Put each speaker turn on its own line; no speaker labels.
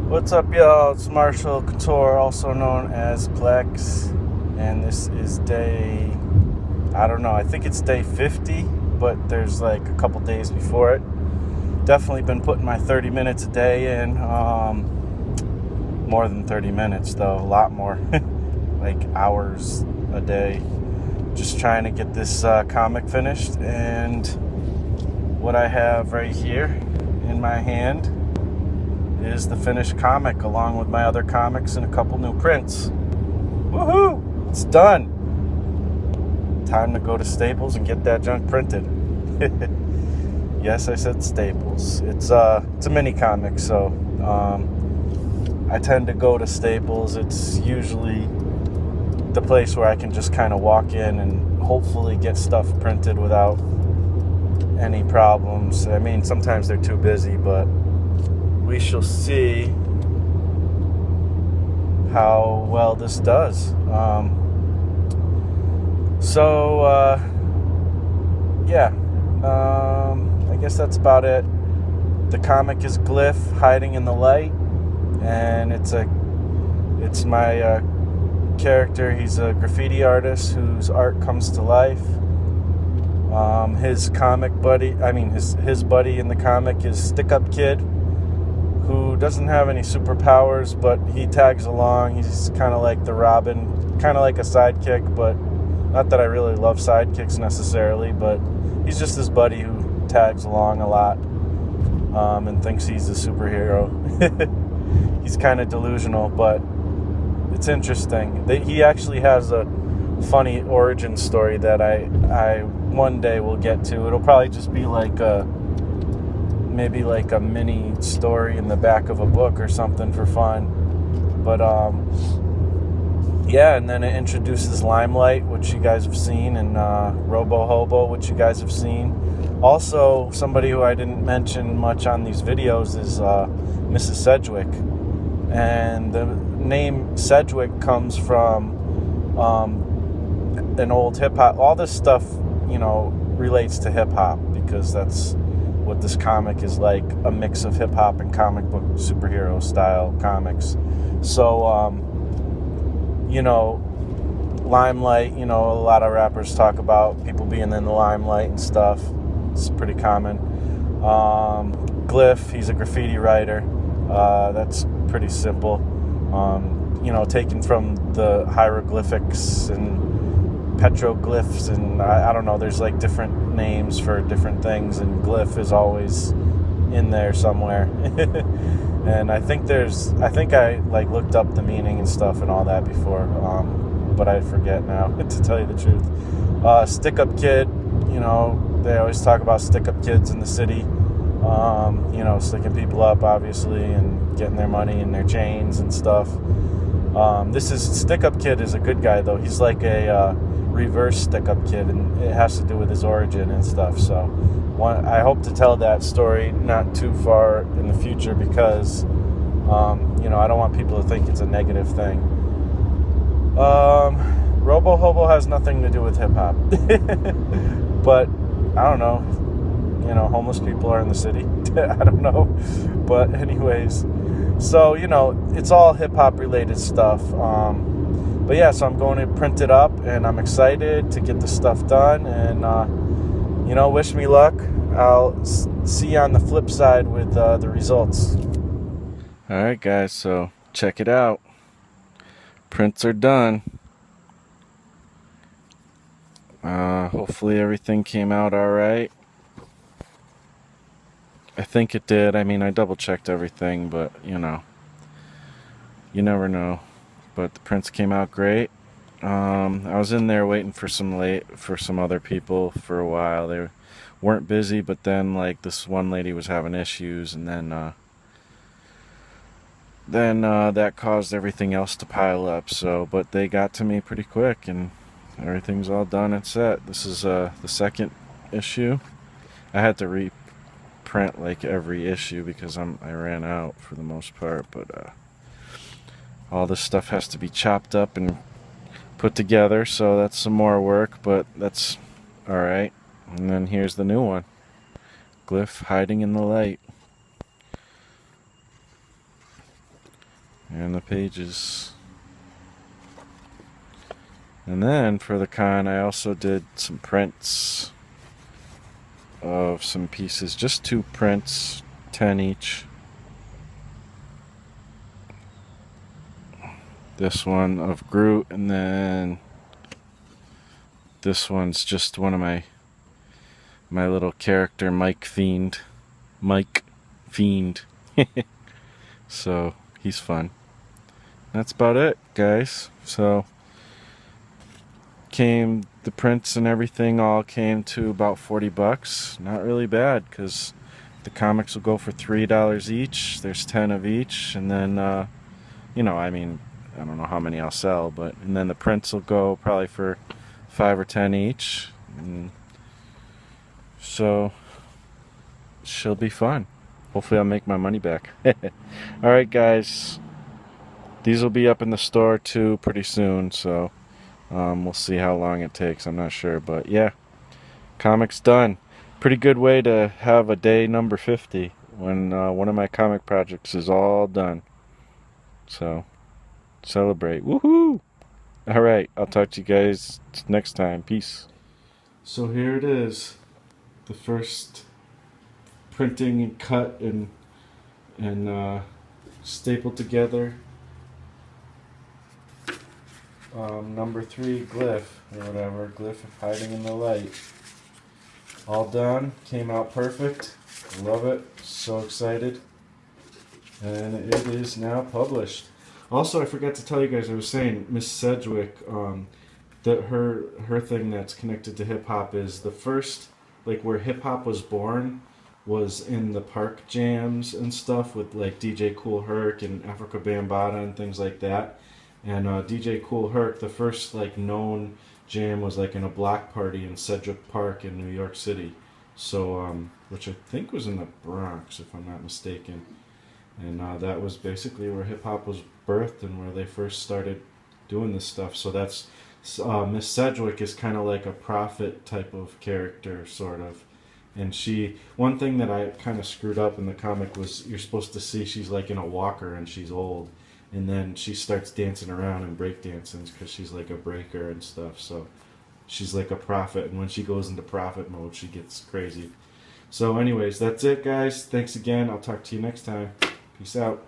What's up, y'all? It's Marshall Couture, also known as Plex, and this is day, I don't know, I think it's day 50, but there's like a couple days before it. Definitely been putting my 30 minutes a day in, more than 30 minutes though, a lot more, like hours a day, just trying to get this comic finished. And what I have right here in my hand is the finished comic, along with my other comics and a couple new prints. Woohoo! It's done. Time to go to Staples and get that junk printed. Yes, I said Staples. It's a mini comic, so I tend to go to Staples. It's usually the place where I can just kind of walk in and hopefully get stuff printed without any problems. I mean, sometimes they're too busy, but we shall see how well this does. I guess that's about it. The comic is GLYF, Hiding in the Light, and it's my character. He's a graffiti artist whose art comes to life. His comic buddy, his buddy in the comic is Stick Up Kid, who doesn't have any superpowers, but he tags along. He's kind of like the Robin, kind of like a sidekick, but not that I really love sidekicks necessarily, but he's just his buddy who tags along a lot, and thinks he's a superhero. He's kind of delusional, but it's interesting. He actually has a funny origin story that I one day will get to. It'll probably just be like maybe like a mini story in the back of a book or something for fun. But yeah, and then it introduces Limelight, which you guys have seen, and Robo Hobo, which you guys have seen. Also, somebody who I didn't mention much on these videos is Mrs. Sedgwick. And the name Sedgwick comes from an old hip-hop. All this stuff, relates to hip-hop, because that's what this comic is like, a mix of hip-hop and comic book superhero style comics. So Limelight, a lot of rappers talk about people being in the limelight and stuff. It's pretty common. GLYF, he's a graffiti writer. That's pretty simple. Taken from the hieroglyphics and petroglyphs, and I don't know, there's like different names for different things, and glyph is always in there somewhere. And I think I like looked up the meaning and stuff and all that before, but I forget now, to tell you the truth. Stick Up Kid, they always talk about stick up kids in the city, sticking people up, obviously, and getting their money and their chains and stuff. Stick Up Kid is a good guy, though. He's like a reverse Stick Up Kid, and it has to do with his origin and stuff. So I hope to tell that story not too far in the future, because I don't want people to think it's a negative thing. Robo Hobo has nothing to do with hip hop. But I don't know, homeless people are in the city. I don't know, but anyways, so it's all hip hop related stuff. But yeah, so I'm going to print it up, and I'm excited to get the stuff done, and wish me luck. I'll see you on the flip side with the results. Alright guys, so check it out. Prints are done. Hopefully everything came out alright. I think it did. I double checked everything, but you never know. But the prints came out great. I was in there waiting for some other people for a while. They weren't busy, but then like this one lady was having issues, and then that caused everything else to pile up. So, but they got to me pretty quick, and everything's all done and set. This is the second issue. I had to reprint like every issue because I ran out for the most part, but all this stuff has to be chopped up and put together, so that's some more work, but that's alright. And then here's the new one, GLYF, Hiding in the Light. and the pages. And then for the con, I also did some prints of some pieces, just 2 prints, 10 each. This one of Groot, and then this one's just one of my little character, Mike Fiend. So he's fun. That's about it, guys. So the prints and everything all came to about $40. Not really bad, because the comics will go for $3 each. There's 10 of each, and then you know, I mean, I don't know how many I'll sell, and then the prints will go probably for 5 or 10 each, and so she'll be fun. Hopefully I'll make my money back. Alright, guys, these will be up in the store too pretty soon, so we'll see how long it takes. I'm not sure, but yeah, comics done. Pretty good way to have a day number 50 when one of my comic projects is all done. So celebrate. Woohoo! Alright, I'll talk to you guys next time. Peace. So here it is, the first printing and cut and stapled together number 3 GLYF or whatever, GLYF of Hiding in the Light. All done, came out perfect. Love it, so excited. And it is now published. Also, I forgot to tell you guys, I was saying Miss Sedgwick, that her thing that's connected to hip hop is the first, like, where hip hop was born was in the park jams and stuff with like DJ Kool Herc and Africa Bambaataa and things like that. And DJ Kool Herc, the first like known jam was like in a block party in Sedgwick Park in New York City. So, which I think was in the Bronx, if I'm not mistaken. And that was basically where hip hop was birthed and where they first started doing this stuff. So that's Miss Sedgwick is kind of like a prophet type of character, sort of. And one thing that I kind of screwed up in the comic was you're supposed to see she's like in a walker and she's old. And then she starts dancing around and breakdancing because she's like a breaker and stuff. So she's like a prophet. And when she goes into prophet mode, she gets crazy. So anyways, that's it, guys. Thanks again. I'll talk to you next time. Peace out.